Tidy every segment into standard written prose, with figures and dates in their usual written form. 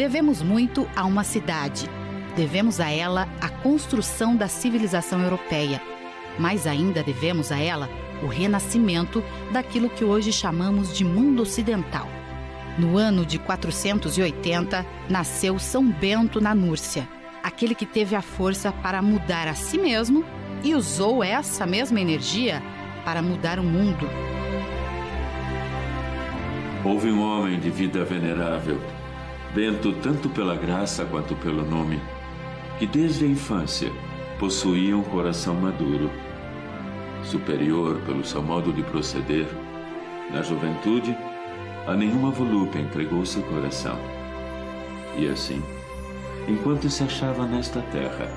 Devemos muito a uma cidade. Devemos a ela a construção da civilização europeia. Mais ainda devemos a ela o renascimento daquilo que hoje chamamos de mundo ocidental. No ano de 480, nasceu São Bento na Núrcia, aquele que teve a força para mudar a si mesmo e usou essa mesma energia para mudar o mundo. Houve um homem de vida venerável, Bento tanto pela graça quanto pelo nome, que desde a infância possuía um coração maduro. Superior pelo seu modo de proceder, na juventude, a nenhuma volúpia entregou seu coração. E assim, enquanto se achava nesta terra,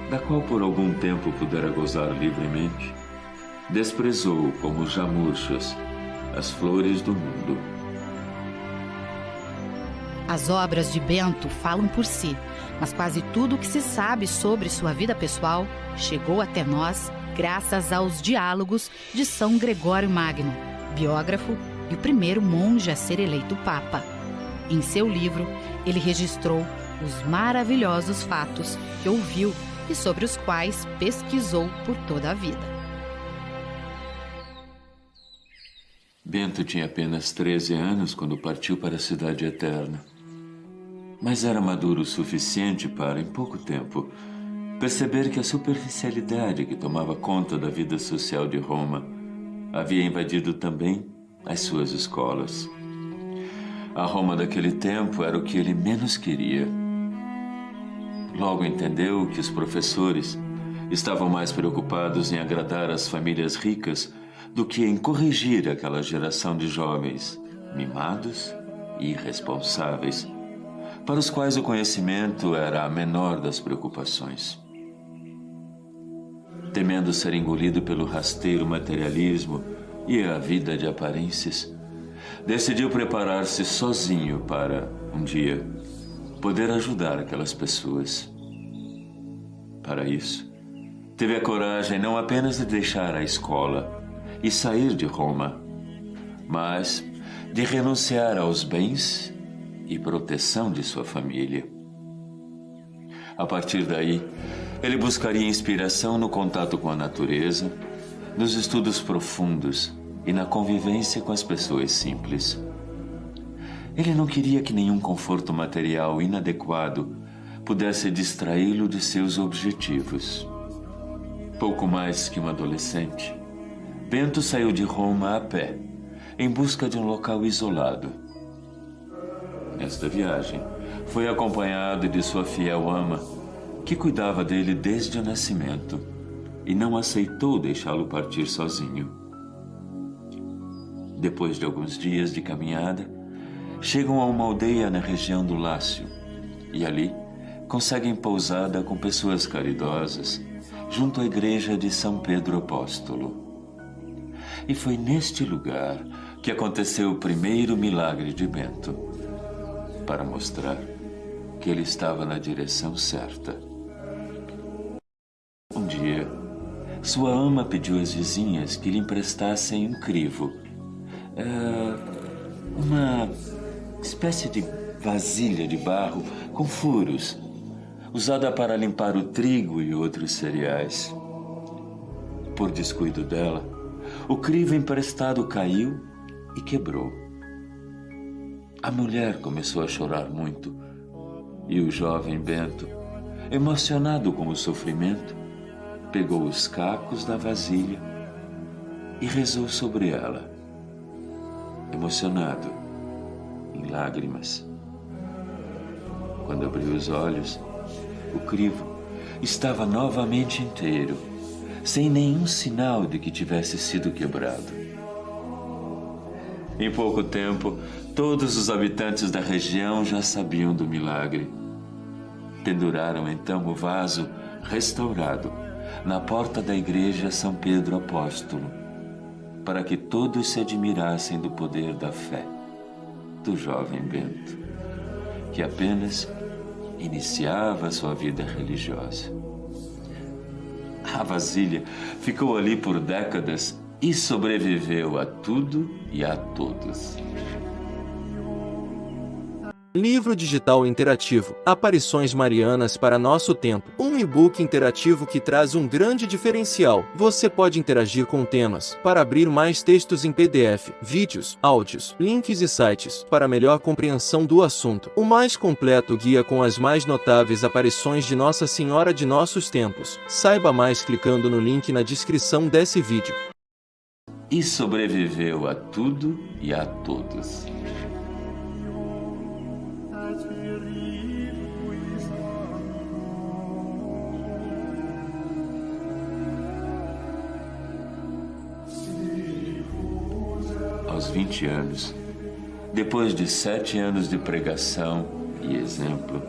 da qual por algum tempo pudera gozar livremente, desprezou como já murchas as flores do mundo. As obras de Bento falam por si, mas quase tudo o que se sabe sobre sua vida pessoal chegou até nós graças aos diálogos de São Gregório Magno, biógrafo e o primeiro monge a ser eleito Papa. Em seu livro, ele registrou os maravilhosos fatos que ouviu e sobre os quais pesquisou por toda a vida. Bento tinha apenas 13 anos quando partiu para a Cidade Eterna. Mas era maduro o suficiente para, em pouco tempo, perceber que a superficialidade que tomava conta da vida social de Roma havia invadido também as suas escolas. A Roma daquele tempo era o que ele menos queria. Logo entendeu que os professores estavam mais preocupados em agradar as famílias ricas do que em corrigir aquela geração de jovens mimados e irresponsáveis, para os quais o conhecimento era a menor das preocupações. Temendo ser engolido pelo rasteiro materialismo e a vida de aparências, decidiu preparar-se sozinho para, um dia, poder ajudar aquelas pessoas. Para isso, teve a coragem não apenas de deixar a escola e sair de Roma, mas de renunciar aos bens e proteção de sua família. A partir daí, ele buscaria inspiração no contato com a natureza, nos estudos profundos e na convivência com as pessoas simples. Ele não queria que nenhum conforto material inadequado pudesse distraí-lo de seus objetivos. Pouco mais que um adolescente, Bento saiu de Roma a pé, em busca de um local isolado. Nesta viagem, foi acompanhado de sua fiel ama, que cuidava dele desde o nascimento e não aceitou deixá-lo partir sozinho. Depois de alguns dias de caminhada, chegam a uma aldeia na região do Lácio e ali conseguem pousada com pessoas caridosas junto à igreja de São Pedro Apóstolo. E foi neste lugar que aconteceu o primeiro milagre de Bento, para mostrar que ele estava na direção certa. Um dia, sua ama pediu às vizinhas que lhe emprestassem um crivo, uma espécie de vasilha de barro com furos, usada para limpar o trigo e outros cereais. Por descuido dela, o crivo emprestado caiu e quebrou. A mulher começou a chorar muito e o jovem Bento, emocionado com o sofrimento, pegou os cacos da vasilha e rezou sobre ela, emocionado, em lágrimas. Quando abriu os olhos, o crivo estava novamente inteiro, sem nenhum sinal de que tivesse sido quebrado. Em pouco tempo, todos os habitantes da região já sabiam do milagre. Penduraram então o vaso restaurado na porta da igreja São Pedro Apóstolo, para que todos se admirassem do poder da fé do jovem Bento, que apenas iniciava sua vida religiosa. A vasilha ficou ali por décadas e sobreviveu a tudo e a todos. Livro digital interativo, Aparições Marianas para Nosso Tempo. Um e-book interativo que traz um grande diferencial. Você pode interagir com temas, para abrir mais textos em PDF, vídeos, áudios, links e sites, para melhor compreensão do assunto. O mais completo guia com as mais notáveis aparições de Nossa Senhora de Nossos Tempos. Saiba mais clicando no link na descrição desse vídeo. E sobreviveu a tudo e a todos. Aos 20 anos, depois de 7 anos de pregação e exemplo,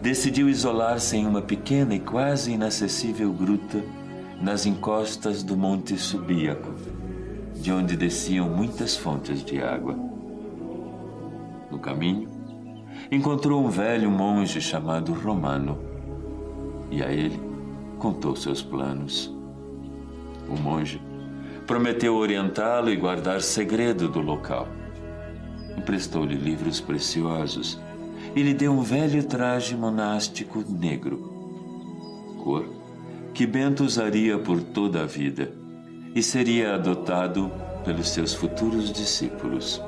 decidiu isolar-se em uma pequena e quase inacessível gruta nas encostas do Monte Subíaco, de onde desciam muitas fontes de água. No caminho, encontrou um velho monge chamado Romano e a ele contou seus planos. O monge prometeu orientá-lo e guardar segredo do local. Emprestou-lhe livros preciosos e lhe deu um velho traje monástico negro, cor que Bento usaria por toda a vida e seria adotado pelos seus futuros discípulos.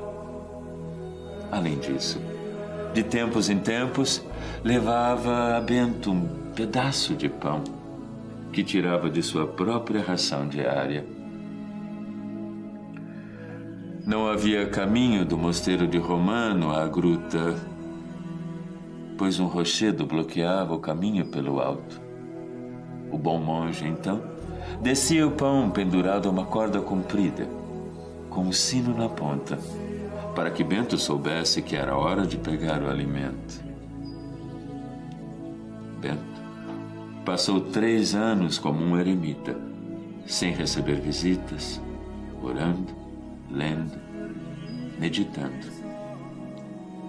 Além disso, de tempos em tempos, levava a Bento um pedaço de pão que tirava de sua própria ração diária. Não havia caminho do mosteiro de Romano à gruta, pois um rochedo bloqueava o caminho pelo alto. O bom monge, então, descia o pão pendurado a uma corda comprida, com um sino na ponta, para que Bento soubesse que era hora de pegar o alimento. Bento passou 3 anos como um eremita, sem receber visitas, orando, lendo, meditando,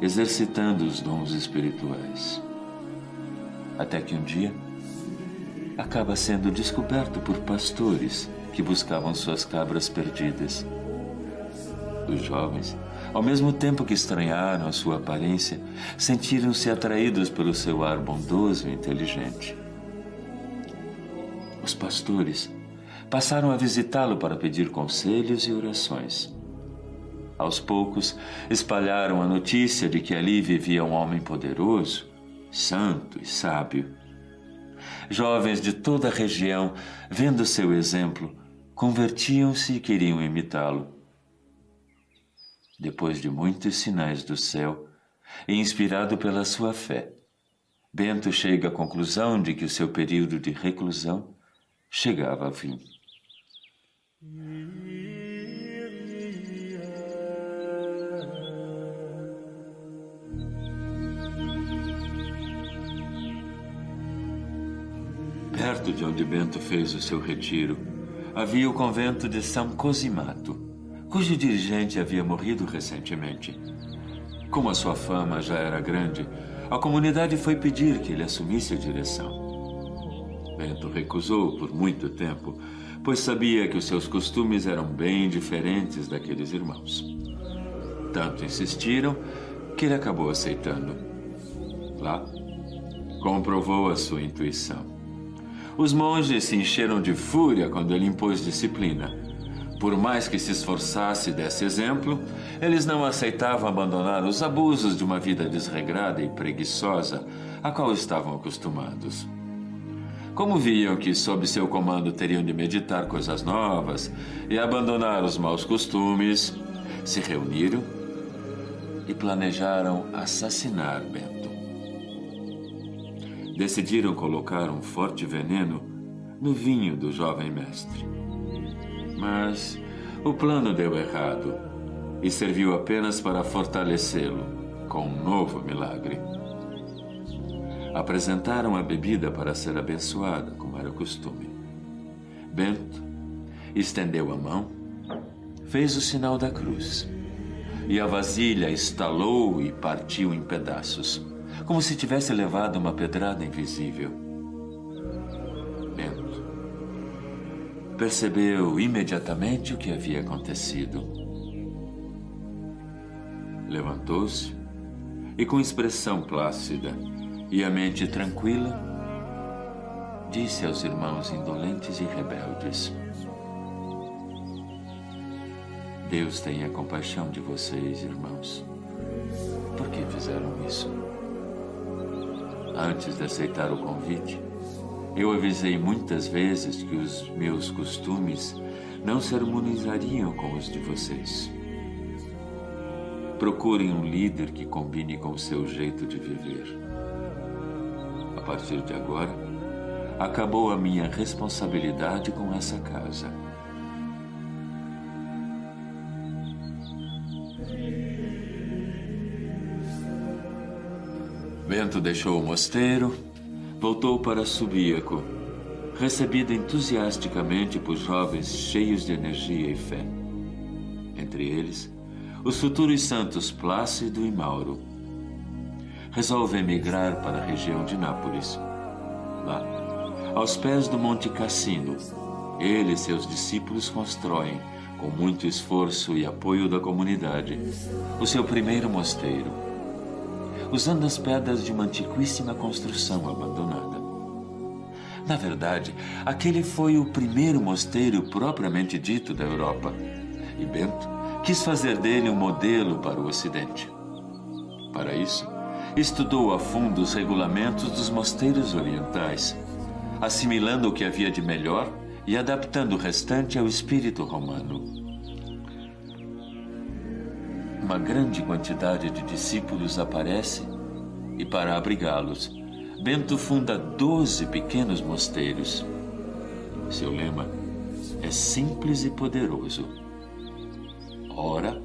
exercitando os dons espirituais. Até que um dia acaba sendo descoberto por pastores que buscavam suas cabras perdidas. Os jovens, ao mesmo tempo que estranharam a sua aparência, sentiram-se atraídos pelo seu ar bondoso e inteligente. Os pastores passaram a visitá-lo para pedir conselhos e orações. Aos poucos, espalharam a notícia de que ali vivia um homem poderoso, santo e sábio. Jovens de toda a região, vendo seu exemplo, convertiam-se e queriam imitá-lo. Depois de muitos sinais do céu, e inspirado pela sua fé, Bento chega à conclusão de que o seu período de reclusão chegava ao fim. Perto de onde Bento fez o seu retiro, havia o convento de São Cosimato, cujo dirigente havia morrido recentemente. Como a sua fama já era grande, a comunidade foi pedir que ele assumisse a direção. Bento recusou por muito tempo, pois sabia que os seus costumes eram bem diferentes daqueles irmãos. Tanto insistiram que ele acabou aceitando. Lá, comprovou a sua intuição. Os monges se encheram de fúria quando ele impôs disciplina. Por mais que se esforçasse e desse exemplo, eles não aceitavam abandonar os abusos de uma vida desregrada e preguiçosa, a qual estavam acostumados. Como viam que sob seu comando teriam de meditar coisas novas e abandonar os maus costumes, se reuniram e planejaram assassinar Bento. Decidiram colocar um forte veneno no vinho do jovem mestre. Mas o plano deu errado e serviu apenas para fortalecê-lo com um novo milagre. Apresentaram a bebida para ser abençoada, como era o costume. Bento estendeu a mão, fez o sinal da cruz, e a vasilha estalou e partiu em pedaços, como se tivesse levado uma pedrada invisível. Bento percebeu imediatamente o que havia acontecido. Levantou-se e com expressão plácida e a mente tranquila, disse aos irmãos indolentes e rebeldes: Deus tenha compaixão de vocês, irmãos. Por que fizeram isso? Antes de aceitar o convite, eu avisei muitas vezes que os meus costumes não se harmonizariam com os de vocês. Procurem um líder que combine com o seu jeito de viver. A partir de agora, acabou a minha responsabilidade com essa casa. Bento deixou o mosteiro, voltou para Subíaco, recebido entusiasticamente por jovens cheios de energia e fé. Entre eles, os futuros santos Plácido e Mauro. Resolve emigrar para a região de Nápoles. Lá, aos pés do Monte Cassino, ele e seus discípulos constroem, com muito esforço e apoio da comunidade, o seu primeiro mosteiro, usando as pedras de uma antiquíssima construção abandonada. Na verdade, aquele foi o primeiro mosteiro propriamente dito da Europa, e Bento quis fazer dele um modelo para o Ocidente. Para isso, estudou a fundo os regulamentos dos mosteiros orientais, assimilando o que havia de melhor e adaptando o restante ao espírito romano. Uma grande quantidade de discípulos aparece e, para abrigá-los, Bento funda 12 pequenos mosteiros. Seu lema é simples e poderoso: ora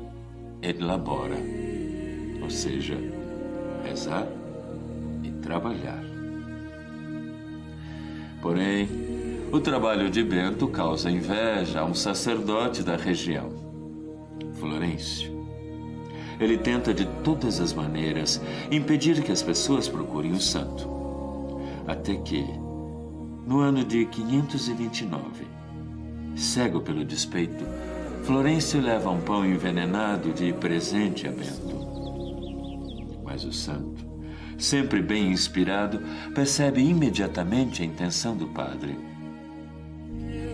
et labora, ou seja, rezar e trabalhar. Porém, o trabalho de Bento causa inveja a um sacerdote da região, Florêncio. Ele tenta de todas as maneiras impedir que as pessoas procurem o santo. Até que, no ano de 529, cego pelo despeito, Florêncio leva um pão envenenado de presente a Bento. Mas o santo, sempre bem inspirado, percebe imediatamente a intenção do padre.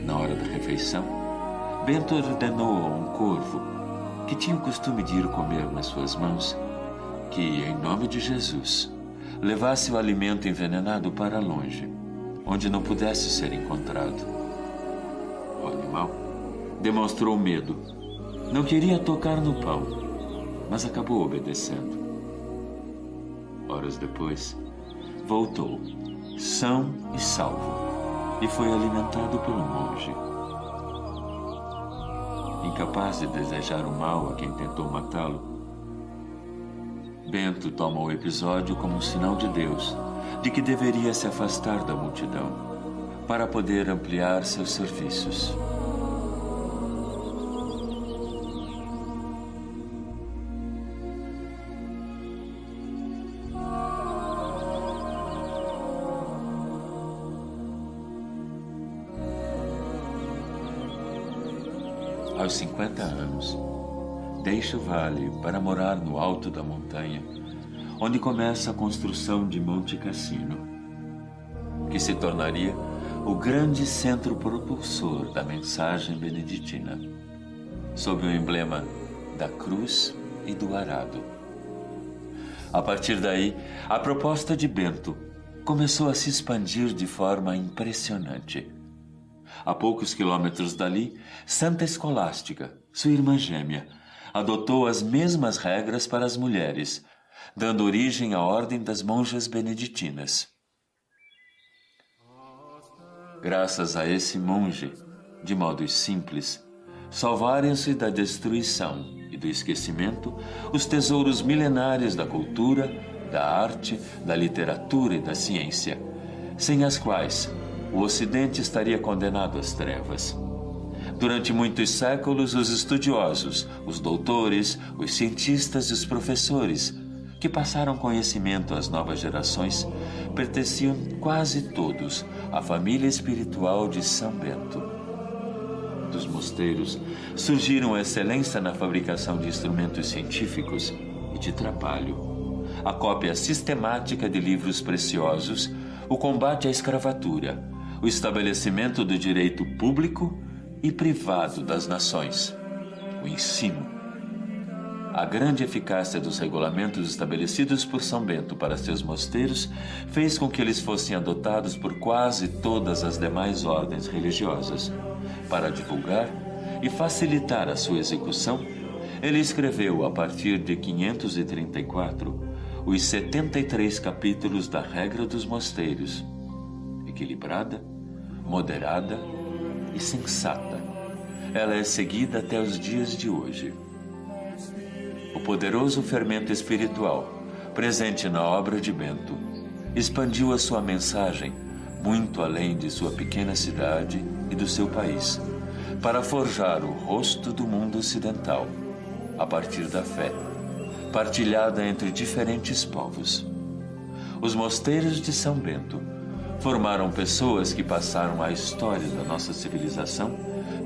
Na hora da refeição, Bento ordenou a um corvo, que tinha o costume de ir comer nas suas mãos, que, em nome de Jesus, levasse o alimento envenenado para longe, onde não pudesse ser encontrado. O animal demonstrou medo. Não queria tocar no pão, mas acabou obedecendo. Horas depois, voltou, são e salvo, e foi alimentado pelo monge. Incapaz de desejar o mal a quem tentou matá-lo, Bento toma o episódio como um sinal de Deus, de que deveria se afastar da multidão, para poder ampliar seus serviços. Aos 50 anos, deixa o vale para morar no alto da montanha, onde começa a construção de Monte Cassino, que se tornaria o grande centro propulsor da mensagem beneditina, sob o emblema da cruz e do arado. A partir daí, a proposta de Bento começou a se expandir de forma impressionante. A poucos quilômetros dali, Santa Escolástica, sua irmã gêmea, adotou as mesmas regras para as mulheres, dando origem à Ordem das Monjas Beneditinas. Graças a esse monge, de modo simples, salvaram-se da destruição e do esquecimento os tesouros milenares da cultura, da arte, da literatura e da ciência, sem as quais o Ocidente estaria condenado às trevas. Durante muitos séculos, os estudiosos, os doutores, os cientistas e os professores, que passaram conhecimento às novas gerações, pertenciam quase todos à família espiritual de São Bento. Dos mosteiros surgiram a excelência na fabricação de instrumentos científicos e de trabalho, a cópia sistemática de livros preciosos, o combate à escravatura, o estabelecimento do direito público e privado das nações, o ensino. A grande eficácia dos regulamentos estabelecidos por São Bento para seus mosteiros fez com que eles fossem adotados por quase todas as demais ordens religiosas. Para divulgar e facilitar a sua execução, ele escreveu, a partir de 534, os 73 capítulos da Regra dos Mosteiros, equilibrada, moderada e sensata. Ela é seguida até os dias de hoje. O poderoso fermento espiritual, presente na obra de Bento, expandiu a sua mensagem muito além de sua pequena cidade e do seu país, para forjar o rosto do mundo ocidental, a partir da fé, partilhada entre diferentes povos. Os mosteiros de São Bento formaram pessoas que passaram a história da nossa civilização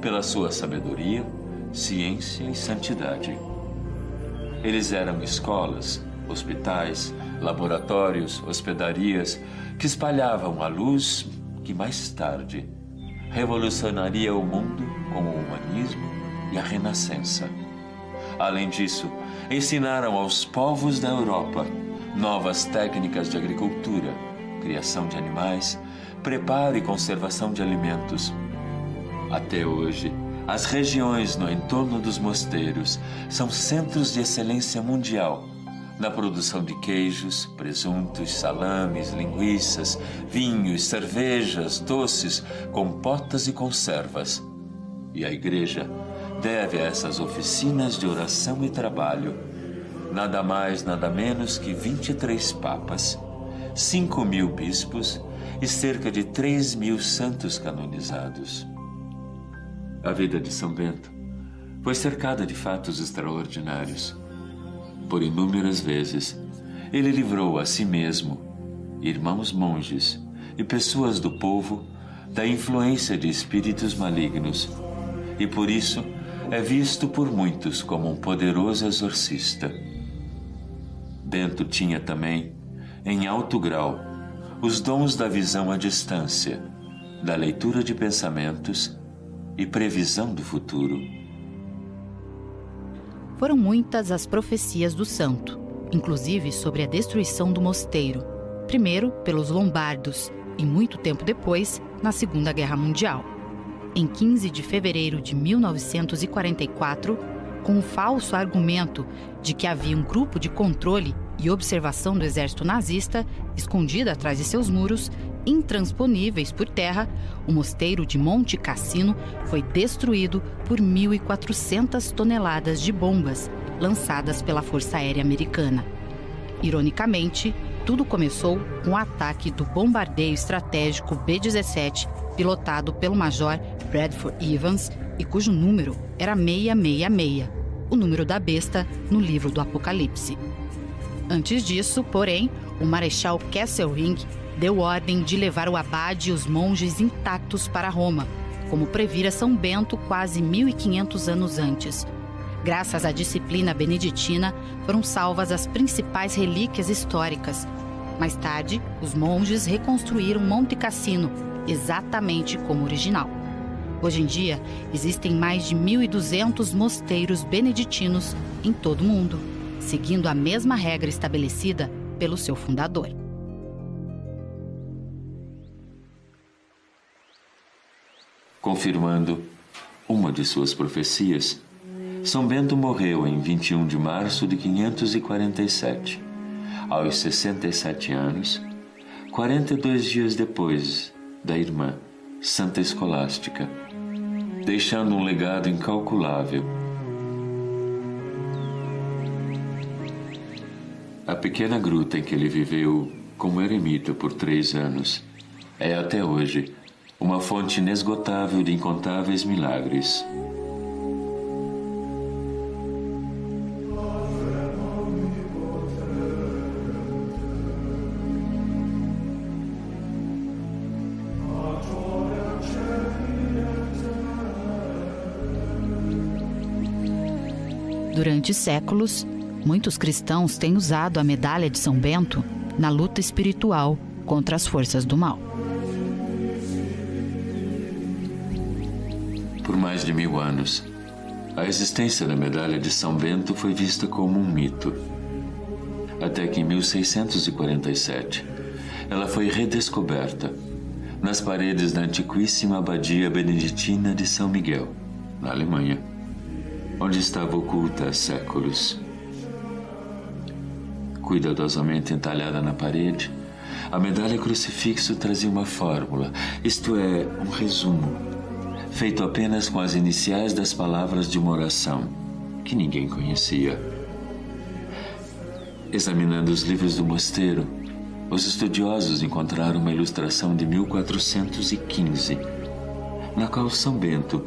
pela sua sabedoria, ciência e santidade. Eles eram escolas, hospitais, laboratórios, hospedarias que espalhavam a luz que mais tarde revolucionaria o mundo com o humanismo e a renascença. Além disso, ensinaram aos povos da Europa novas técnicas de agricultura, criação de animais, preparo e conservação de alimentos. Até hoje, as regiões no entorno dos mosteiros são centros de excelência mundial na produção de queijos, presuntos, salames, linguiças, vinhos, cervejas, doces, compotas e conservas. E a Igreja deve a essas oficinas de oração e trabalho nada mais, nada menos que 23 papas, 5.000 bispos e cerca de 3.000 santos canonizados. A vida de São Bento foi cercada de fatos extraordinários. Por inúmeras vezes, ele livrou a si mesmo, irmãos monges e pessoas do povo da influência de espíritos malignos, e por isso é visto por muitos como um poderoso exorcista. Bento tinha também, em alto grau, os dons da visão à distância, da leitura de pensamentos e previsão do futuro. Foram muitas as profecias do santo, inclusive sobre a destruição do mosteiro, primeiro pelos lombardos e muito tempo depois, na Segunda Guerra Mundial. Em 15 de fevereiro de 1944, com o falso argumento de que havia um grupo de controle e observação do exército nazista escondido atrás de seus muros, intransponíveis por terra, o mosteiro de Monte Cassino foi destruído por 1.400 toneladas de bombas lançadas pela Força Aérea Americana. Ironicamente, tudo começou com o ataque do bombardeio estratégico B-17, pilotado pelo Major Bradford Evans e cujo número era 666, o número da besta no livro do Apocalipse. Antes disso, porém, o Marechal Kesselring deu ordem de levar o abade e os monges intactos para Roma, como previra São Bento quase 1.500 anos antes. Graças à disciplina beneditina, foram salvas as principais relíquias históricas. Mais tarde, os monges reconstruíram Monte Cassino, exatamente como original. Hoje em dia, existem mais de 1.200 mosteiros beneditinos em todo o mundo, seguindo a mesma regra estabelecida pelo seu fundador. Confirmando uma de suas profecias, São Bento morreu em 21 de março de 547, aos 67 anos, 42 dias depois da irmã Santa Escolástica, deixando um legado incalculável. A pequena gruta em que ele viveu como eremita por 3 anos é até hoje uma fonte inesgotável de incontáveis milagres. Durante séculos, Muitos cristãos têm usado a medalha de São Bento na luta espiritual contra as forças do mal. Por mais de 1000 anos, a existência da medalha de São Bento foi vista como um mito. Até que em 1647, ela foi redescoberta nas paredes da antiquíssima abadia beneditina de São Miguel, na Alemanha, onde estava oculta há séculos. Cuidadosamente entalhada na parede, a medalha crucifixo trazia uma fórmula, isto é, um resumo, feito apenas com as iniciais das palavras de uma oração que ninguém conhecia. Examinando os livros do mosteiro, os estudiosos encontraram uma ilustração de 1415, na qual São Bento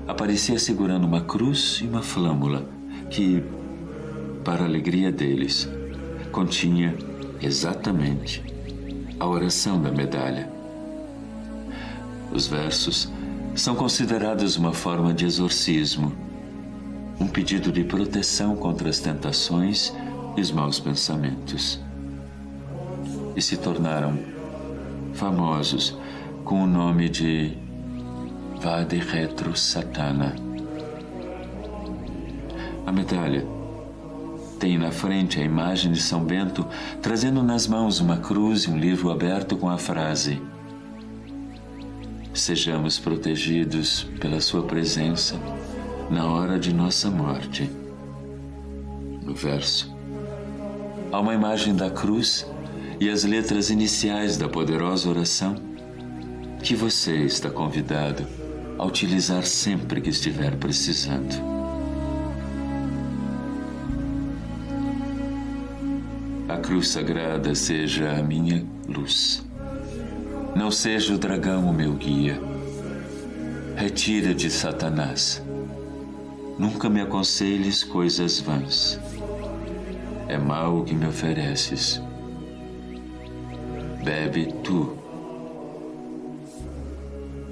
aparecia segurando uma cruz e uma flâmula que, para a alegria deles, continha exatamente a oração da medalha. Os versos são considerados uma forma de exorcismo, um pedido de proteção contra as tentações e os maus pensamentos. E se tornaram famosos com o nome de Vade Retro Satana. A medalha tem na frente a imagem de São Bento trazendo nas mãos uma cruz e um livro aberto com a frase: sejamos protegidos pela sua presença na hora de nossa morte. No verso, há uma imagem da cruz e as letras iniciais da poderosa oração que você está convidado a utilizar sempre que estiver precisando. A cruz sagrada seja a minha luz. Não seja o dragão o meu guia. Retira-te, Satanás. Nunca me aconselhes coisas vãs. É mal o que me ofereces. Bebe tu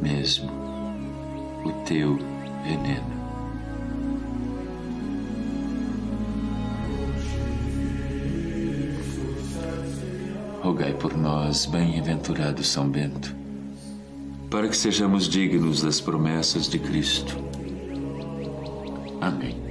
mesmo o teu veneno. Rogai por nós, bem-aventurado São Bento, para que sejamos dignos das promessas de Cristo. Amém.